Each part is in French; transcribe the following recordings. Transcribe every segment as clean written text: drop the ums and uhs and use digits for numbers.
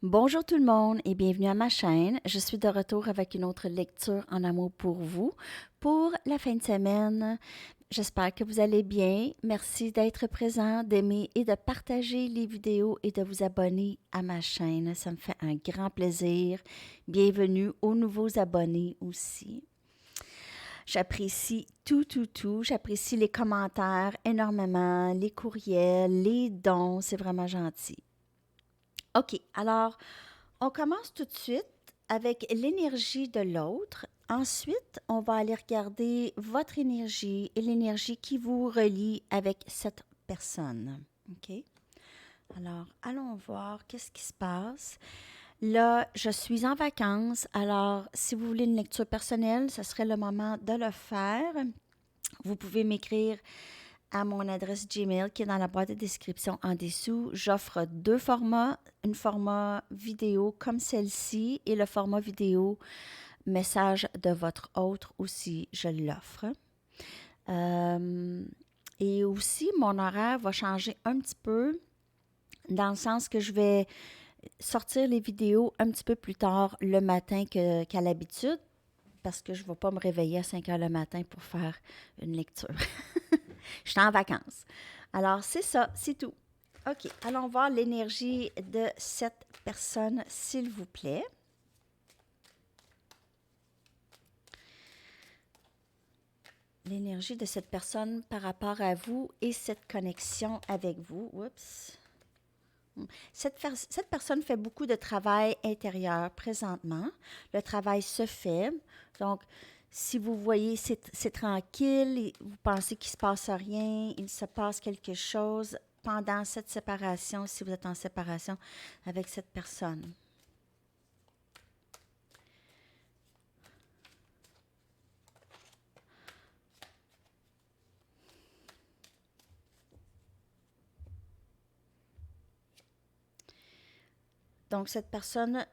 Bonjour tout le monde et bienvenue à ma chaîne. Je suis de retour avec une autre lecture en amour pour vous pour la fin de semaine. J'espère que vous allez bien. Merci d'être présent, d'aimer et de partager les vidéos et de vous abonner à ma chaîne. Ça me fait un grand plaisir. Bienvenue aux nouveaux abonnés aussi. J'apprécie tout. J'apprécie les commentaires énormément, les courriels, les dons. C'est vraiment gentil. OK, alors on commence tout de suite avec l'énergie de l'autre. Ensuite, on va aller regarder votre énergie et l'énergie qui vous relie avec cette personne. OK? Alors, allons voir qu'est-ce qui se passe. Là, je suis en vacances, alors si vous voulez une lecture personnelle, ce serait le moment de le faire. Vous pouvez m'écrire à mon adresse Gmail qui est dans la boîte de description en dessous. J'offre deux formats, un format vidéo comme celle-ci et le format vidéo message de votre autre aussi, je l'offre. Et aussi, mon horaire va changer un petit peu dans le sens que je vais sortir les vidéos un petit peu plus tard le matin qu'à l'habitude parce que je ne vais pas me réveiller à 5 heures le matin pour faire une lecture. Je suis en vacances. Alors, c'est ça, c'est tout. OK, allons voir l'énergie de cette personne, s'il vous plaît. L'énergie de cette personne par rapport à vous et cette connexion avec vous. Oups. Cette personne fait beaucoup de travail intérieur présentement. Le travail se fait. Donc, si vous voyez, c'est tranquille, et vous pensez qu'il ne se passe rien, il se passe quelque chose pendant cette séparation, si vous êtes en séparation avec cette personne. Donc, cette personne,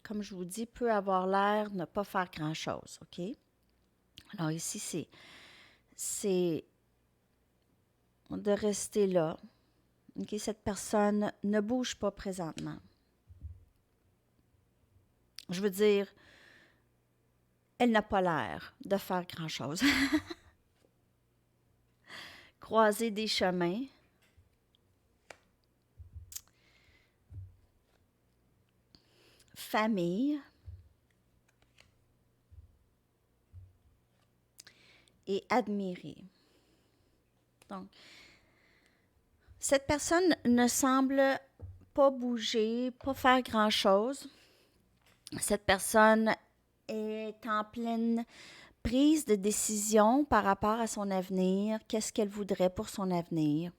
comme je vous dis, peut avoir l'air de ne pas faire grand-chose, OK? Alors ici, c'est de rester là. OK? Cette personne ne bouge pas présentement. Je veux dire, elle n'a pas l'air de faire grand-chose. Croiser des chemins. Famille. Et admirer. Donc, cette personne ne semble pas bouger, pas faire grand-chose. Cette personne est en pleine prise de décision par rapport à son avenir. Qu'est-ce qu'elle voudrait pour son avenir?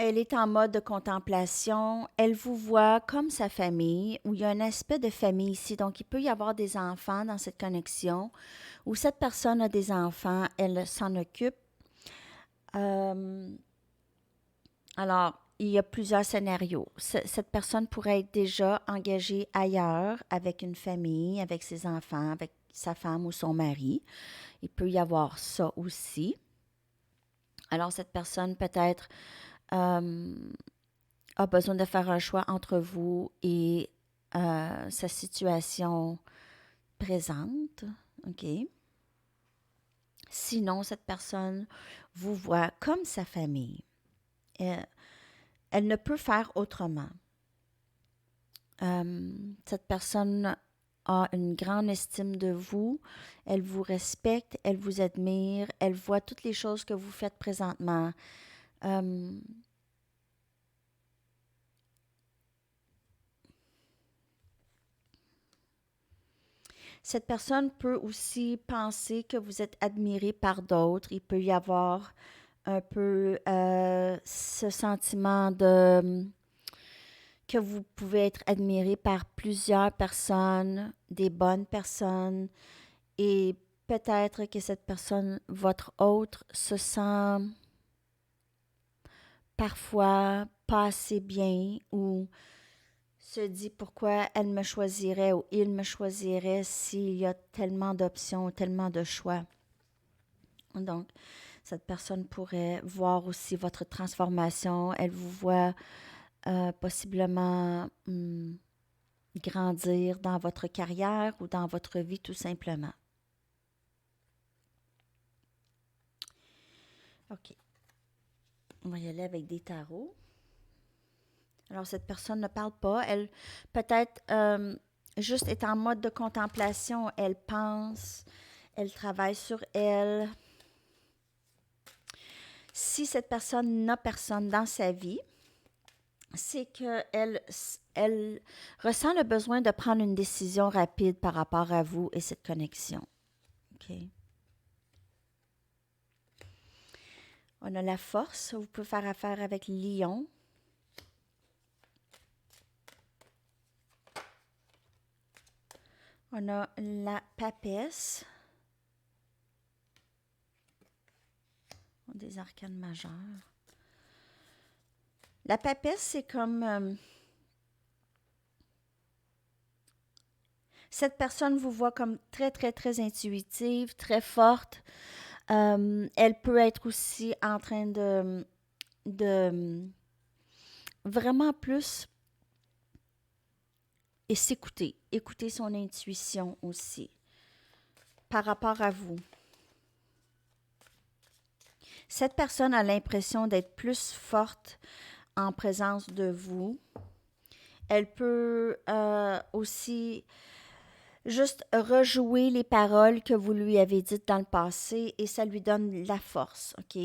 Elle est en mode de contemplation. Elle vous voit comme sa famille, où il y a un aspect de famille ici. Donc, il peut y avoir des enfants dans cette connexion, où cette personne a des enfants, elle s'en occupe. Alors, il y a plusieurs scénarios. Cette personne pourrait être déjà engagée ailleurs, avec une famille, avec ses enfants, avec sa femme ou son mari. Il peut y avoir ça aussi. Alors, cette personne peut-être a besoin de faire un choix entre vous et sa situation présente. OK? Sinon, cette personne vous voit comme sa famille. Elle ne peut faire autrement. Cette personne a une grande estime de vous, elle vous respecte, elle vous admire, elle voit toutes les choses que vous faites présentement. Cette personne peut aussi penser que vous êtes admiré par d'autres. Il peut y avoir un peu ce sentiment de que vous pouvez être admiré par plusieurs personnes, des bonnes personnes, et peut-être que cette personne, votre autre, se sent parfois pas assez bien ou se dit pourquoi elle me choisirait ou il me choisirait s'il y a tellement d'options, tellement de choix. Donc, Cette personne pourrait voir aussi votre transformation. Elle vous voit possiblement grandir dans votre carrière ou dans votre vie tout simplement. OK. On va y aller avec des tarots. Alors, cette personne ne parle pas. Elle peut-être juste est en mode de contemplation. Elle pense, elle travaille sur elle. Si cette personne n'a personne dans sa vie, c'est qu'elle elle ressent le besoin de prendre une décision rapide par rapport à vous et cette connexion. OK. On a la force. Vous pouvez faire affaire avec Lion. On a la papesse. Des arcanes majeures. La papesse, c'est comme... cette personne vous voit comme très, très, très intuitive, très forte. Elle peut être aussi en train de vraiment plus et s'écouter. Écouter son intuition aussi par rapport à vous. Cette personne a l'impression d'être plus forte en présence de vous. Elle peut aussi juste rejouer les paroles que vous lui avez dites dans le passé et ça lui donne la force, OK?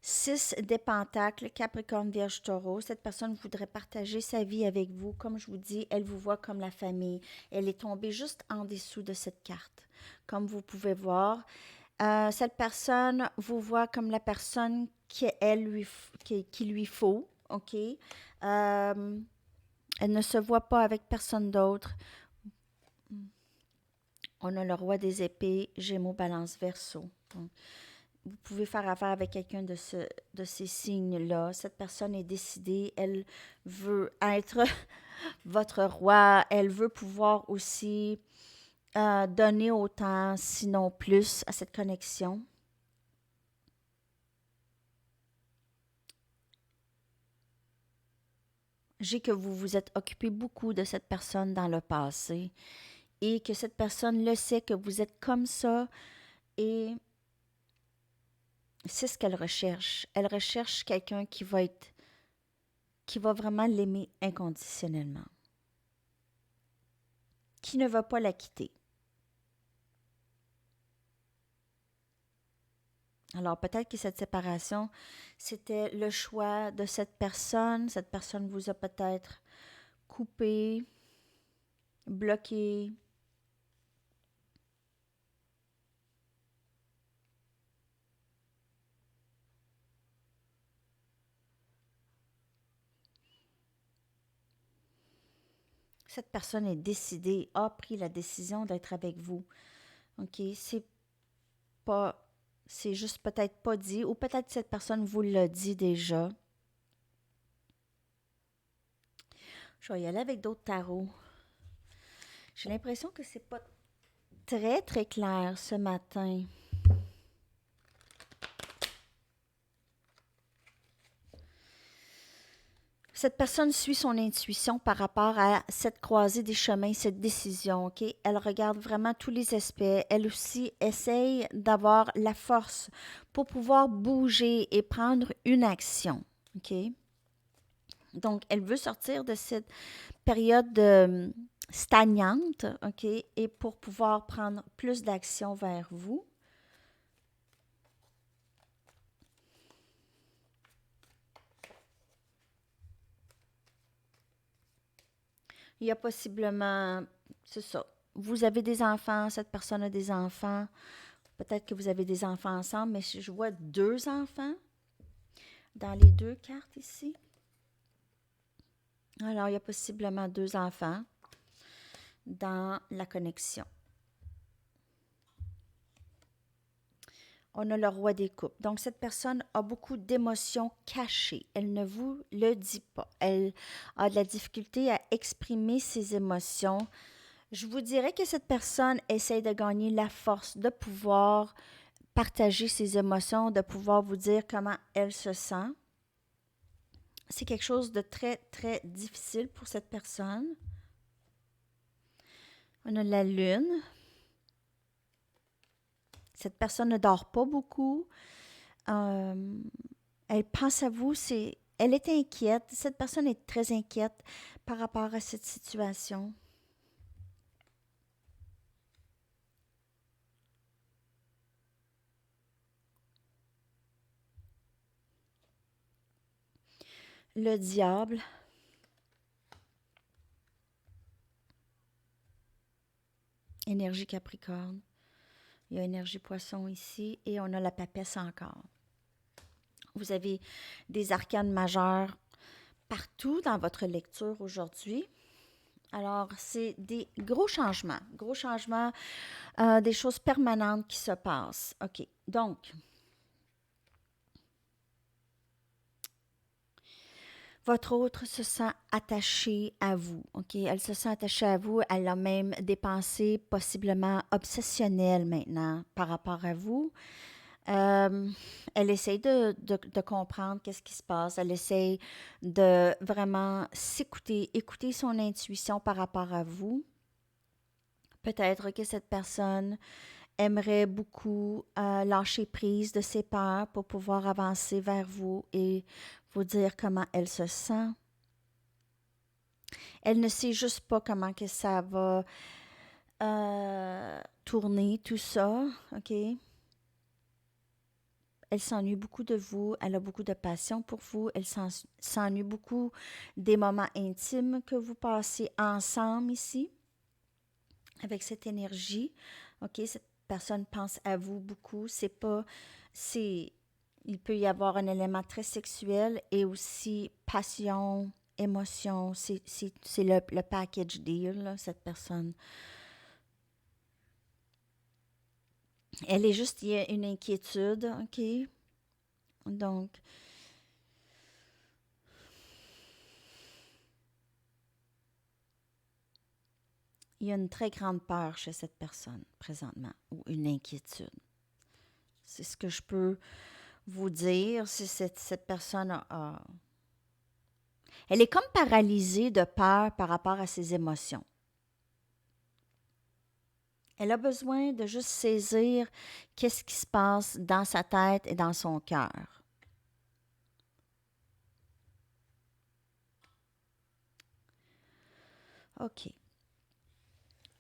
6 des pentacles, Capricorne, Vierge, Taureau. Cette personne voudrait partager sa vie avec vous. Comme je vous dis, elle vous voit comme la famille. Elle est tombée juste en dessous de cette carte. Comme vous pouvez voir, cette personne vous voit comme la personne qu'il lui faut, OK? Elle ne se voit pas avec personne d'autre. On a le roi des épées, Gémeaux, Balance, Verseau. Donc, vous pouvez faire affaire avec quelqu'un de ces signes-là. Cette personne est décidée. Elle veut être votre roi. Elle veut pouvoir aussi donner autant, sinon plus, à cette connexion. J'ai que vous vous êtes occupé beaucoup de cette personne dans le passé et que cette personne le sait que vous êtes comme ça et c'est ce qu'elle recherche. Elle recherche quelqu'un qui va vraiment l'aimer inconditionnellement, qui ne va pas la quitter. Alors peut-être que cette séparation, c'était le choix de cette personne. Cette personne vous a peut-être coupé, bloqué. Cette personne est décidée, a pris la décision d'être avec vous. OK? C'est juste peut-être pas dit, ou peut-être cette personne vous l'a dit déjà. Je vais y aller avec d'autres tarots. J'ai l'impression que c'est pas très, très clair ce matin. Cette personne suit son intuition par rapport à cette croisée des chemins, cette décision, OK? Elle regarde vraiment tous les aspects. Elle aussi essaye d'avoir la force pour pouvoir bouger et prendre une action, OK? Donc, elle veut sortir de cette période stagnante, OK? Et pour pouvoir prendre plus d'action vers vous. Il y a possiblement, c'est ça, vous avez des enfants, cette personne a des enfants, peut-être que vous avez des enfants ensemble, mais je vois 2 enfants dans les 2 cartes ici. Alors, il y a possiblement 2 enfants dans la connexion. On a le roi des coupes. Donc, cette personne a beaucoup d'émotions cachées. Elle ne vous le dit pas. Elle a de la difficulté à exprimer ses émotions. Je vous dirais que cette personne essaie de gagner la force de pouvoir partager ses émotions, de pouvoir vous dire comment elle se sent. C'est quelque chose de très, très difficile pour cette personne. On a la lune. Cette personne ne dort pas beaucoup. Elle pense à vous. Elle est inquiète. Cette personne est très inquiète par rapport à cette situation. Le diable. Énergie Capricorne. Il y a énergie Poisson ici et on a la papesse encore. Vous avez des arcanes majeures partout dans votre lecture aujourd'hui. Alors, c'est des gros changements, des choses permanentes qui se passent. OK, donc, votre autre se sent attachée à vous, OK? Elle se sent attachée à vous, elle a même des pensées possiblement obsessionnelles maintenant par rapport à vous. Elle essaie de comprendre qu'est-ce qui se passe. Elle essaie de vraiment s'écouter, écouter son intuition par rapport à vous. Peut-être que cette personne aimerait beaucoup lâcher prise de ses peurs pour pouvoir avancer vers vous et vous dire comment elle se sent. Elle ne sait juste pas comment que ça va tourner, tout ça, OK? Elle s'ennuie beaucoup de vous, elle a beaucoup de passion pour vous, elle s'ennuie beaucoup des moments intimes que vous passez ensemble ici, avec cette énergie. OK, cette personne pense à vous beaucoup. Il peut y avoir un élément très sexuel et aussi passion, émotion. C'est le package deal, là, cette personne. Elle est juste, il y a une inquiétude, OK? Donc, il y a une très grande peur chez cette personne présentement, ou une inquiétude. C'est ce que je peux vous dire. Si cette personne elle est comme paralysée de peur par rapport à ses émotions. Elle a besoin de juste saisir qu'est-ce qui se passe dans sa tête et dans son cœur. OK.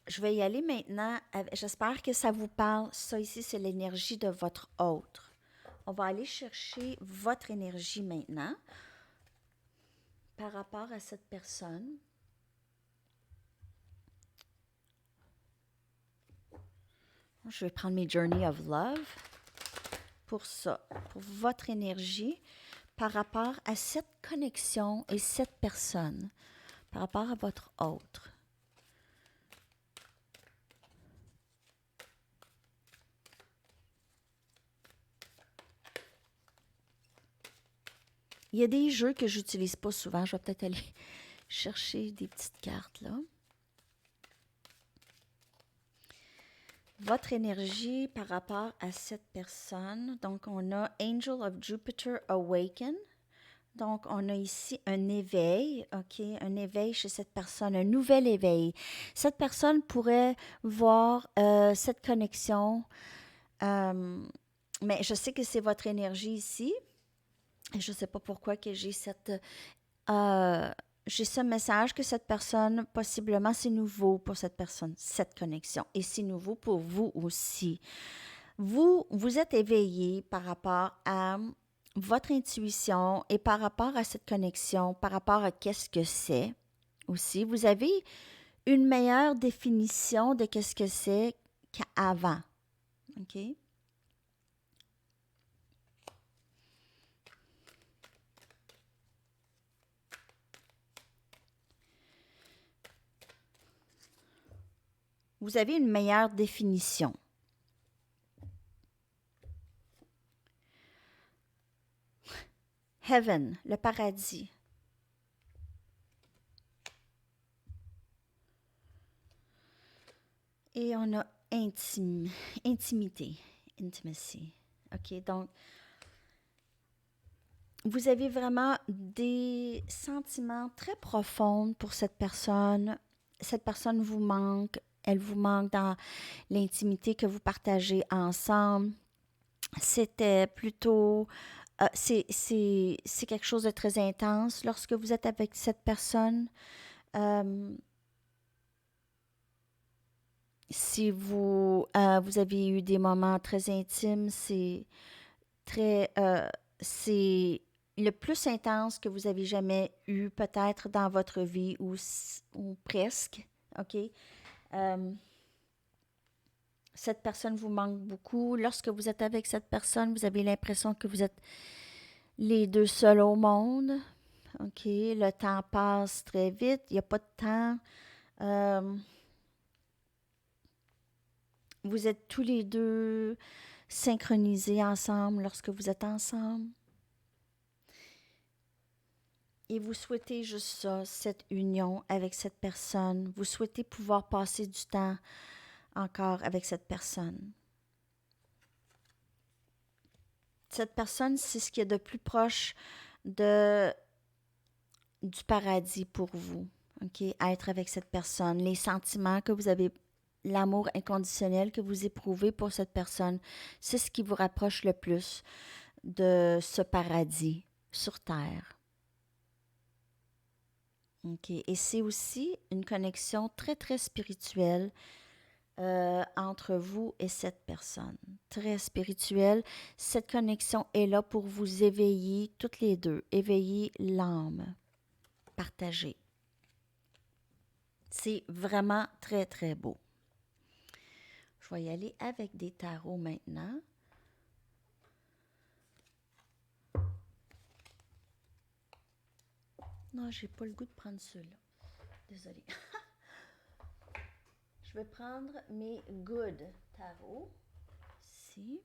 Je vais y aller maintenant. J'espère que ça vous parle. Ça ici, c'est l'énergie de votre autre. On va aller chercher votre énergie maintenant par rapport à cette personne. Je vais prendre mes Journey of Love pour ça, pour votre énergie par rapport à cette connexion et cette personne, par rapport à votre autre. Il y a des jeux que j'utilise pas souvent. Je vais peut-être aller chercher des petites cartes là. Votre énergie par rapport à cette personne. Donc, on a Angel of Jupiter Awaken. Donc, on a ici un éveil, OK? Un éveil chez cette personne, un nouvel éveil. Cette personne pourrait voir cette connexion, mais je sais que c'est votre énergie ici. Et je ne sais pas pourquoi que j'ai j'ai ce message que cette personne, possiblement, c'est nouveau pour cette personne, cette connexion. Et c'est nouveau pour vous aussi. Vous êtes éveillé par rapport à votre intuition et par rapport à cette connexion, par rapport à qu'est-ce que c'est aussi. Vous avez une meilleure définition de qu'est-ce que c'est qu'avant. OK? Vous avez une meilleure définition. Heaven, le paradis. Et on a intimité. intimacy. OK, donc, vous avez vraiment des sentiments très profonds pour cette personne. Cette personne vous manque. Elle vous manque dans l'intimité que vous partagez ensemble. C'était plutôt... c'est quelque chose de très intense lorsque vous êtes avec cette personne. Euh, si vous avez eu des moments très intimes, très... c'est le plus intense que vous avez jamais eu peut-être dans votre vie ou presque. OK? Euh, Cette personne vous manque beaucoup. Lorsque vous êtes avec cette personne, vous avez l'impression que vous êtes les deux seuls au monde. OK? Le temps passe très vite. Il n'y a pas de temps. Euh, vous êtes tous les deux synchronisés ensemble lorsque vous êtes ensemble. Et vous souhaitez juste ça, cette union avec cette personne. Vous souhaitez pouvoir passer du temps encore avec cette personne. Cette personne, c'est ce qui est de plus proche de, du paradis pour vous. OK? Être avec cette personne, les sentiments que vous avez, l'amour inconditionnel que vous éprouvez pour cette personne, c'est ce qui vous rapproche le plus de ce paradis sur Terre. OK? Et c'est aussi une connexion très, très spirituelle entre vous et cette personne. Très spirituelle. Cette connexion est là pour vous éveiller toutes les deux. Éveiller l'âme. Partager. C'est vraiment très, très beau. Je vais y aller avec des tarots maintenant. Non, j'ai pas le goût de prendre ceux-là. Désolée. Je vais prendre mes good tarots. Ici.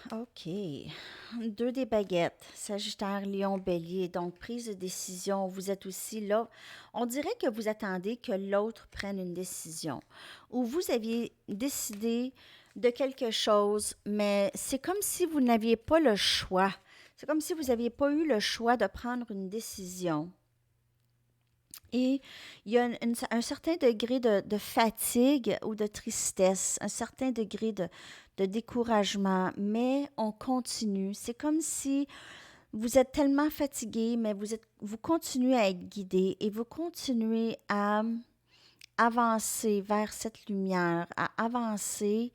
OK. Deux des baguettes. Sagittaire, Lion, Bélier. Donc, prise de décision. Vous êtes aussi là. On dirait que vous attendez que l'autre prenne une décision. Ou vous aviez décidé de quelque chose, mais c'est comme si vous n'aviez pas le choix. C'est comme si vous n'aviez pas eu le choix de prendre une décision. Et il y a un certain degré de fatigue ou de tristesse, un certain degré de découragement, mais on continue. C'est comme si vous êtes tellement fatigué, mais vous continuez à être guidé et vous continuez à avancer vers cette lumière, à avancer.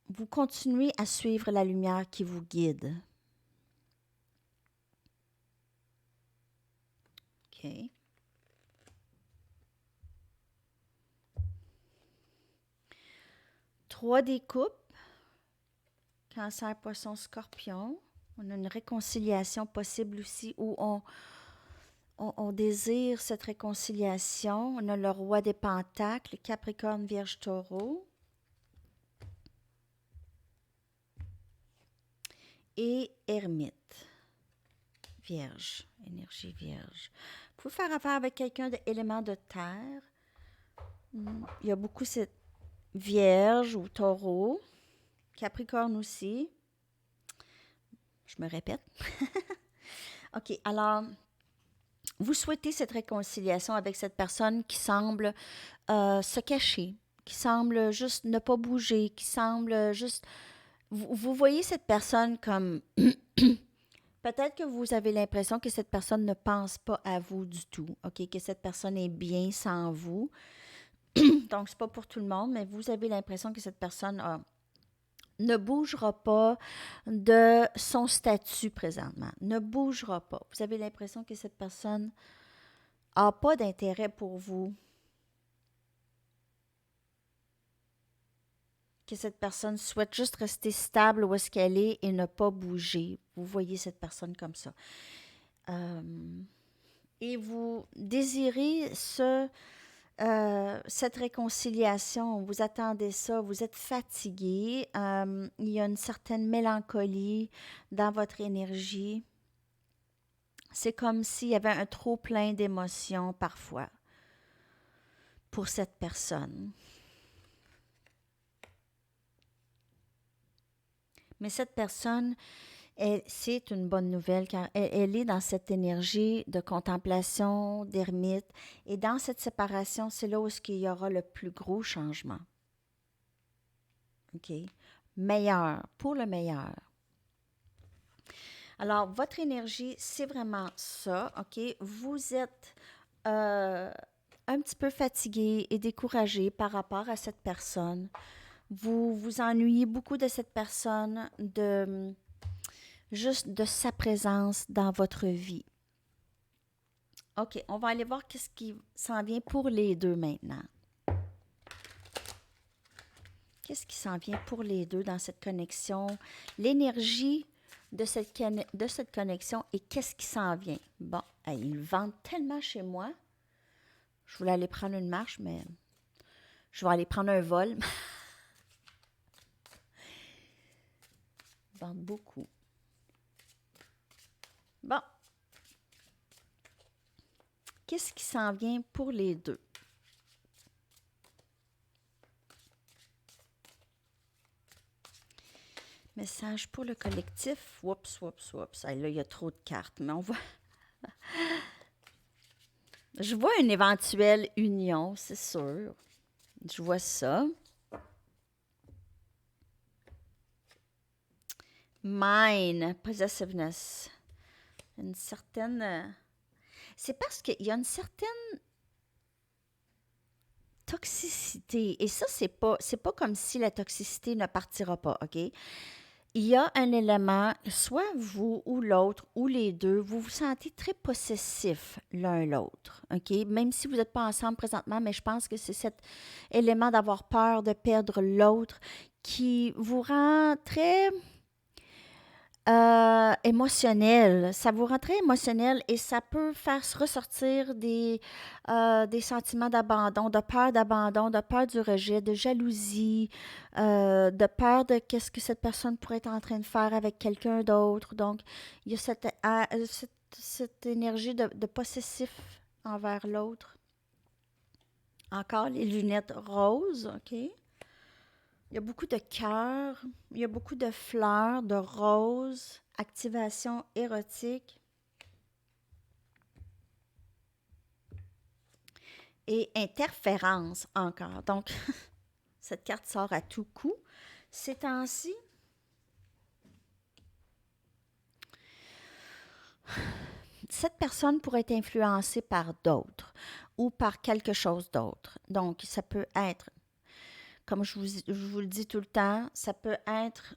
Vous continuez à suivre la lumière qui vous guide. OK. Trois des coupes. Cancer, poisson, scorpion. On a une réconciliation possible aussi où on désire cette réconciliation. On a le roi des pentacles, Capricorne, Vierge, Taureau. Et Ermite, Vierge, énergie Vierge. Vous pouvez faire affaire avec quelqu'un d'élément de terre. Il y a beaucoup cette Vierge ou Taureau. Capricorne aussi. Je me répète. OK, alors, vous souhaitez cette réconciliation avec cette personne qui semble se cacher, qui semble juste ne pas bouger, qui semble juste... Vous voyez cette personne comme... Peut-être que vous avez l'impression que cette personne ne pense pas à vous du tout, OK? Que cette personne est bien sans vous. Donc, c'est pas pour tout le monde, mais vous avez l'impression que cette personne ne bougera pas de son statut présentement. Ne bougera pas. Vous avez l'impression que cette personne n'a pas d'intérêt pour vous. Que cette personne souhaite juste rester stable où est-ce qu'elle est et ne pas bouger. Vous voyez cette personne comme ça. Et vous désirez cette réconciliation, vous attendez ça, vous êtes fatigué, il y a une certaine mélancolie dans votre énergie. C'est comme s'il y avait un trop plein d'émotions parfois pour cette personne. Mais cette personne, c'est une bonne nouvelle car elle est dans cette énergie de contemplation, d'ermite. Et dans cette séparation, c'est là où il y aura le plus gros changement. OK? Meilleur, pour le meilleur. Alors, votre énergie, c'est vraiment ça, OK? Vous êtes un petit peu fatigué et découragé par rapport à cette personne. Vous vous ennuyez beaucoup de cette personne, juste de sa présence dans votre vie. OK, on va aller voir qu'est-ce qui s'en vient pour les deux maintenant. Qu'est-ce qui s'en vient pour les deux dans cette connexion? L'énergie de cette connexion et qu'est-ce qui s'en vient? Bon, ils vendent tellement chez moi. Je voulais aller prendre une marche, mais je vais aller prendre un vol. Ils vendent beaucoup. Bon. Qu'est-ce qui s'en vient pour les deux? Message pour le collectif. Oups. Là, il y a trop de cartes, mais on va... Je vois une éventuelle union, c'est sûr. Je vois ça. Mine, possessiveness. Une certaine... C'est parce qu'il y a une certaine toxicité. Et ça, c'est pas comme si la toxicité ne partira pas, OK? Il y a un élément, soit vous ou l'autre, ou les deux, vous vous sentez très possessif l'un l'autre, OK? Même si vous n'êtes pas ensemble présentement, mais je pense que c'est cet élément d'avoir peur de perdre l'autre qui vous rend très émotionnel. Ça vous rend très émotionnel et ça peut faire ressortir des sentiments d'abandon, de peur du rejet, de jalousie, de peur de qu'est-ce que cette personne pourrait être en train de faire avec quelqu'un d'autre. Donc, il y a cette énergie de possessif envers l'autre. Encore les lunettes roses, OK? Il y a beaucoup de cœurs, il y a beaucoup de fleurs, de roses, activation érotique et interférence encore. Donc, cette carte sort à tout coup. Ces temps-ci, cette personne pourrait être influencée par d'autres ou par quelque chose d'autre. Donc, ça peut être, comme je vous le dis tout le temps, ça peut être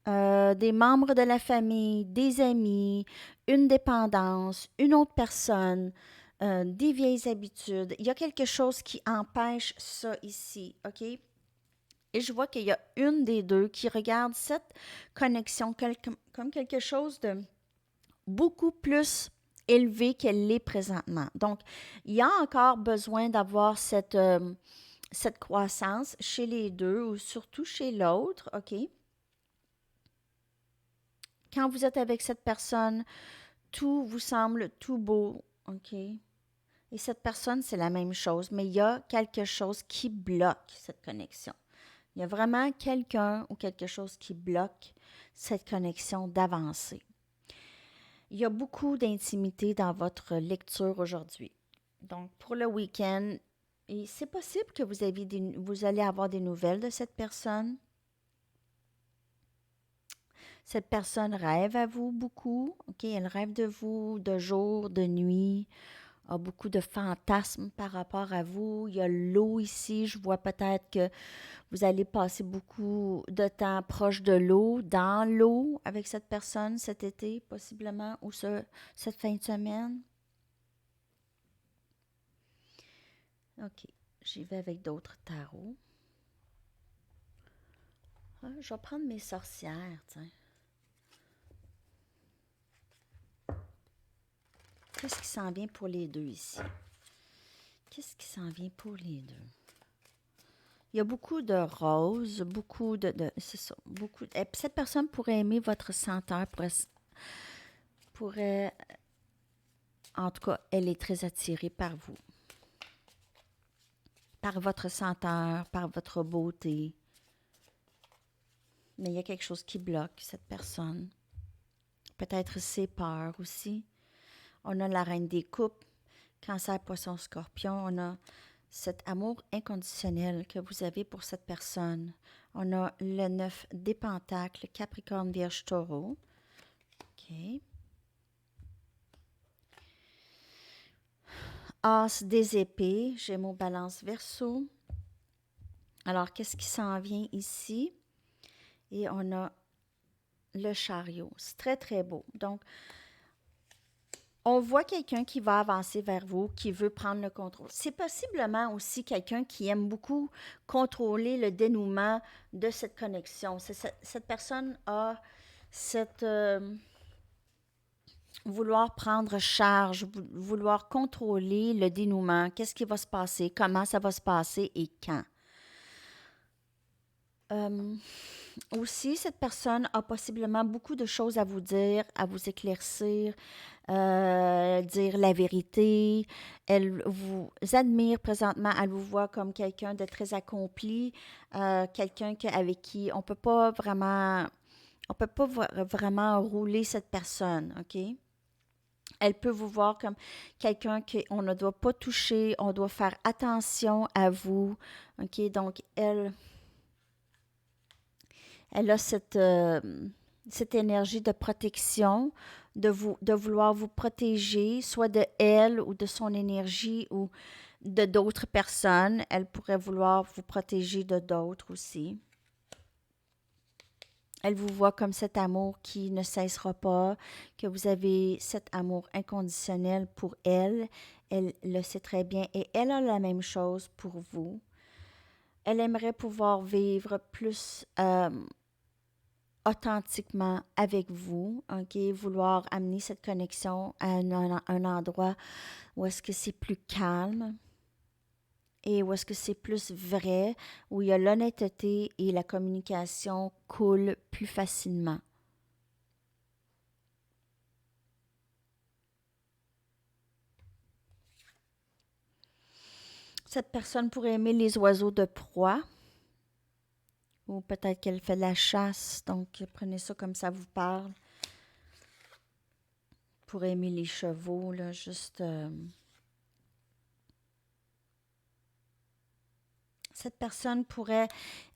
des membres de la famille, des amis, une dépendance, une autre personne, des vieilles habitudes. Il y a quelque chose qui empêche ça ici, OK? Et je vois qu'il y a une des deux qui regarde cette connexion comme quelque chose de beaucoup plus élevé qu'elle l'est présentement. Donc, il y a encore besoin d'avoir cette croissance chez les deux ou surtout chez l'autre, OK? Quand vous êtes avec cette personne, tout vous semble tout beau, OK? Et cette personne, c'est la même chose, mais il y a quelque chose qui bloque cette connexion. Il y a vraiment quelqu'un ou quelque chose qui bloque cette connexion d'avancer. Il y a beaucoup d'intimité dans votre lecture aujourd'hui. Donc, pour le week-end, et c'est possible que vous allez avoir des nouvelles de cette personne. Cette personne rêve à vous beaucoup, OK? Elle rêve de vous de jour, de nuit, a beaucoup de fantasmes par rapport à vous. Il y a l'eau ici. Je vois peut-être que vous allez passer beaucoup de temps proche de l'eau, dans l'eau avec cette personne cet été, possiblement, ou cette fin de semaine. OK. J'y vais avec d'autres tarots. Ah, je vais prendre mes sorcières, tiens. Qu'est-ce qui s'en vient pour les deux ici? Qu'est-ce qui s'en vient pour les deux? Il y a beaucoup de roses, beaucoup c'est ça, beaucoup. Cette personne pourrait aimer votre senteur, pourrait, en tout cas, elle est très attirée par vous, par votre senteur, par votre beauté. Mais il y a quelque chose qui bloque cette personne. Peut-être ses peurs aussi. On a la reine des coupes, Cancer, Poisson, Scorpion. On a cet amour inconditionnel que vous avez pour cette personne. On a le 9 des Pentacles, Capricorne, Vierge, Taureau. OK. As des épées, Gémeaux, Balance, Verseau. Alors, qu'est-ce qui s'en vient ici? Et on a le chariot. C'est très, très beau. Donc, on voit quelqu'un qui va avancer vers vous, qui veut prendre le contrôle. C'est possiblement aussi quelqu'un qui aime beaucoup contrôler le dénouement de cette connexion. Cette personne a cette... vouloir prendre charge, vouloir contrôler le dénouement. Qu'est-ce qui va se passer? Comment ça va se passer et quand? Aussi, cette personne a possiblement beaucoup de choses à vous dire, à vous éclaircir, dire la vérité. Elle vous admire présentement, elle vous voit comme quelqu'un de très accompli, quelqu'un avec qui on peut pas vraiment rouler cette personne, OK? Elle peut vous voir comme quelqu'un qu'on ne doit pas toucher, on doit faire attention à vous, OK? Donc, elle a cette énergie de protection, de vouloir vous protéger, soit de elle ou de son énergie ou de d'autres personnes. Elle pourrait vouloir vous protéger de d'autres aussi. Elle vous voit comme cet amour qui ne cessera pas, que vous avez cet amour inconditionnel pour elle. Elle le sait très bien et elle a la même chose pour vous. Elle aimerait pouvoir vivre plus authentiquement avec vous, OK? Vouloir amener cette connexion à un endroit où est-ce que c'est plus calme et où est-ce que c'est plus vrai, où il y a l'honnêteté et la communication coule plus facilement. Cette personne pourrait aimer les oiseaux de proie ou peut-être qu'elle fait de la chasse, donc prenez ça comme ça vous parle. Pour aimer les chevaux, là, juste... Cette personne pourrait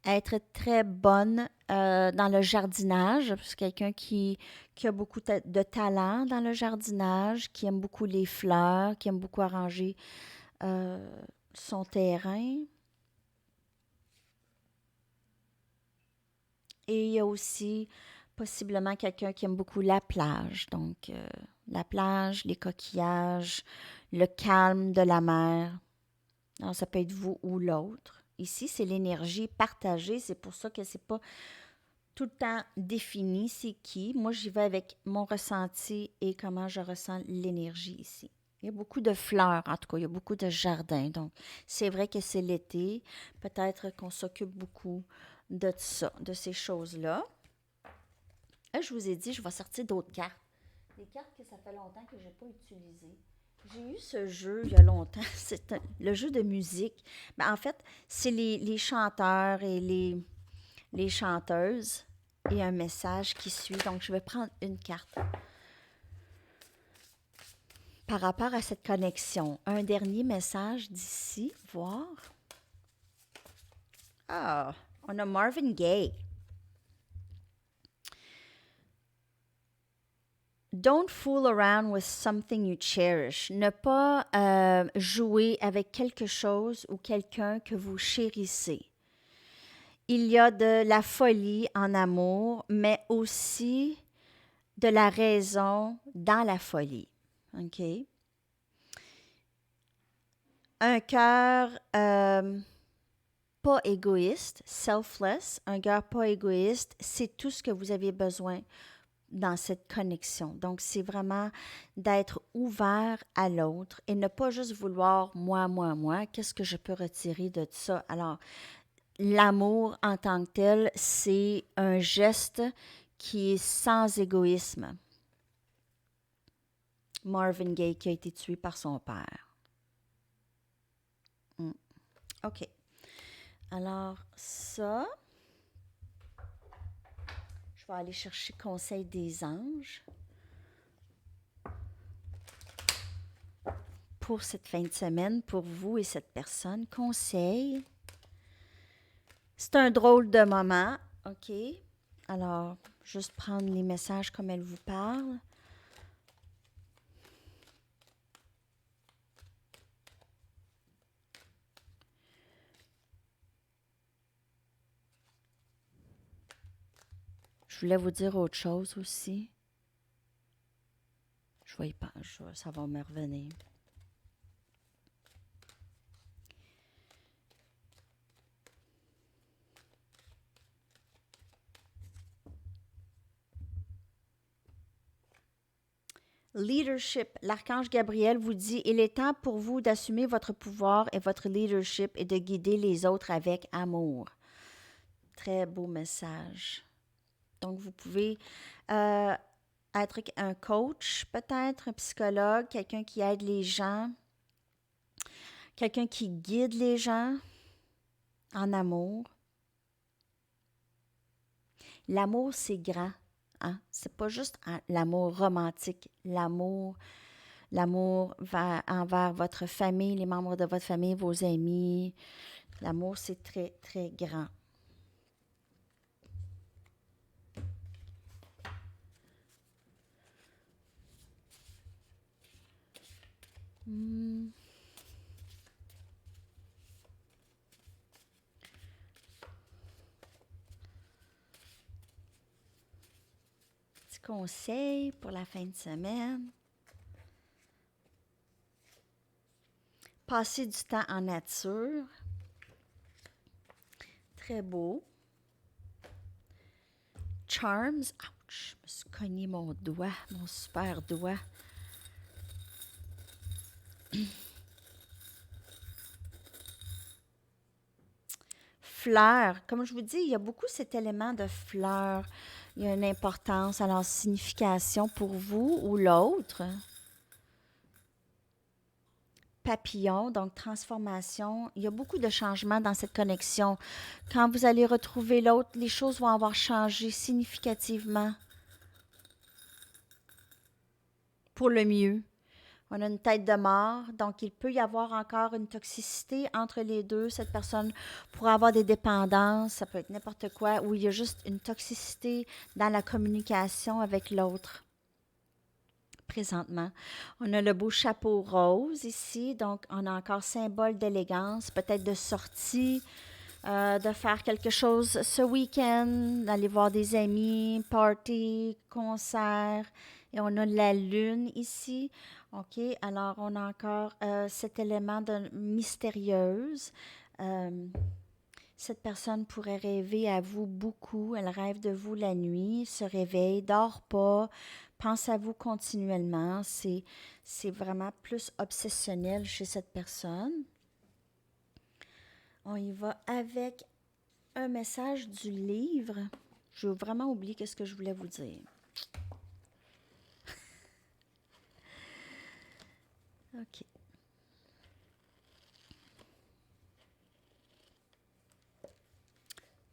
être très bonne dans le jardinage. C'est quelqu'un qui a beaucoup de talent dans le jardinage, qui aime beaucoup les fleurs, qui aime beaucoup arranger son terrain. Et il y a aussi possiblement quelqu'un qui aime beaucoup la plage. Donc, la plage, les coquillages, le calme de la mer. Alors, ça peut être vous ou l'autre. Ici, c'est l'énergie partagée. C'est pour ça que c'est pas tout le temps défini c'est qui. Moi, j'y vais avec mon ressenti et comment je ressens l'énergie ici. Il y a beaucoup de fleurs, en tout cas, il y a beaucoup de jardins. Donc, c'est vrai que c'est l'été. Peut-être qu'on s'occupe beaucoup de ça, de ces choses-là. Là, je vous ai dit, je vais sortir d'autres cartes. Des cartes que ça fait longtemps que je n'ai pas utilisées. J'ai eu ce jeu il y a longtemps. C'est le jeu de musique. Ben, en fait, c'est les chanteurs et les chanteuses et un message qui suit. Donc, je vais prendre une carte. Par rapport à cette connexion, un dernier message d'ici, voir. Ah, on a Marvin Gaye. Don't fool around with something you cherish. Ne pas jouer avec quelque chose ou quelqu'un que vous chérissez. Il y a de la folie en amour, mais aussi de la raison dans la folie. OK? Un cœur pas égoïste, selfless, un cœur pas égoïste, c'est tout ce que vous avez besoin dans cette connexion. Donc, c'est vraiment d'être ouvert à l'autre et ne pas juste vouloir moi, moi, moi. Qu'est-ce que je peux retirer de ça? Alors, l'amour en tant que tel, c'est un geste qui est sans égoïsme. Marvin Gaye qui a été tué par son père. OK. Alors, ça, je vais aller chercher Conseil des anges pour cette fin de semaine, pour vous et cette personne. Conseil. C'est un drôle de moment. OK. Alors, juste prendre les messages comme elle vous parle. Je voulais vous dire autre chose aussi. Je vais y penser, ça va me revenir. Leadership. L'archange Gabriel vous dit, il est temps pour vous d'assumer votre pouvoir et votre leadership et de guider les autres avec amour. Très beau message. Donc, vous pouvez être un coach, peut-être, un psychologue, quelqu'un qui aide les gens, quelqu'un qui guide les gens en amour. L'amour, c'est grand. Hein? C'est pas juste l'amour romantique, l'amour envers votre famille, les membres de votre famille, vos amis. L'amour, c'est très, très grand. Petit conseil pour la fin de semaine. Passer du temps en nature. Très beau. Charms. Ouch, je me suis cogné mon doigt, mon super doigt. Fleurs. Comme je vous dis, il y a beaucoup cet élément de fleurs. Il y a une importance, alors signification pour vous ou l'autre. Papillon, donc transformation. Il y a beaucoup de changements dans cette connexion. Quand vous allez retrouver l'autre, les choses vont avoir changé significativement pour le mieux. On a une tête de mort, donc il peut y avoir encore une toxicité entre les deux. Cette personne pourrait avoir des dépendances, ça peut être n'importe quoi, ou il y a juste une toxicité dans la communication avec l'autre. Présentement. On a le beau chapeau rose ici, donc on a encore symbole d'élégance, peut-être de sortie, de faire quelque chose ce week-end, d'aller voir des amis, party, concert, et on a la lune ici. OK, alors on a encore cet élément de mystérieuse. Cette personne pourrait rêver à vous beaucoup. Elle rêve de vous la nuit, se réveille, dort pas, pense à vous continuellement. C'est vraiment plus obsessionnel chez cette personne. On y va avec un message du livre. J'ai vraiment oublié ce que je voulais vous dire. OK.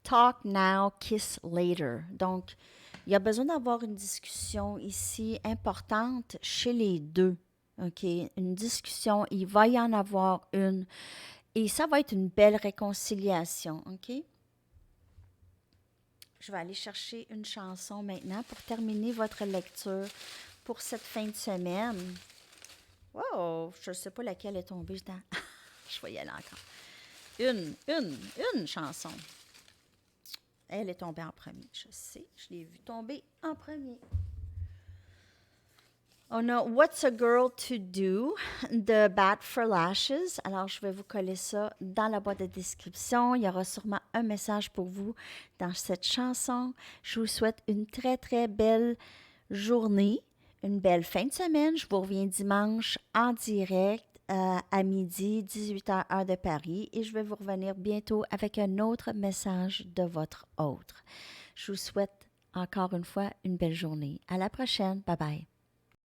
Talk now, kiss later. Donc, il y a besoin d'avoir une discussion ici importante chez les deux. OK? Une discussion, il va y en avoir une. Et ça va être une belle réconciliation. OK? Je vais aller chercher une chanson maintenant pour terminer votre lecture pour cette fin de semaine. Wow! Je ne sais pas laquelle est tombée. Je vais y aller encore. Une chanson. Elle est tombée en premier, je sais. Je l'ai vue tomber en premier. On a What's a Girl to Do de Bat for Lashes. Alors, je vais vous coller ça dans la boîte de description. Il y aura sûrement un message pour vous dans cette chanson. Je vous souhaite une très, très belle journée, une belle fin de semaine. Je vous reviens dimanche en direct à midi, 18h heure de Paris, et je vais vous revenir bientôt avec un autre message de votre autre. Je vous souhaite encore une fois une belle journée. À la prochaine. Bye bye.